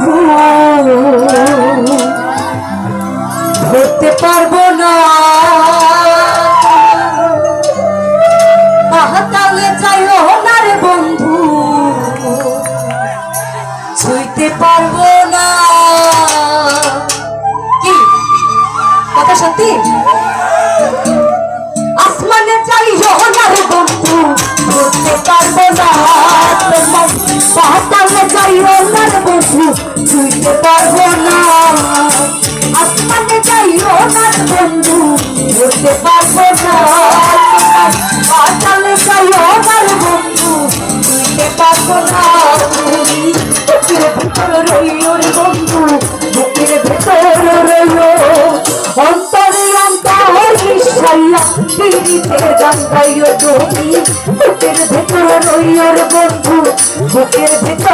বন্ধু ধরতে পারবো না তাহলে চাইও না রে বন্ধু ছুঁইতে পারবো না কি কথা সত্যি আসমানে চাইও না রে বন্ধু ধরতে পারবো না তাহলে চাইও না রে বন্ধু ছুঁইতে পারবো না আসমানে চাইও না রে বন্ধু ধরতে পারবো না তাহলে চাইও না রে বন্ধু ছুঁইতে পারবো না বুকের ভেতর রইও রে বন্ধু বুকের ভেতর রইও অন্তরে অন্তর মিশাইয়া পিড়িতে জানতাইও তুমি বুকের ভেতর রইও রে বন্ধু বুকের ভেতর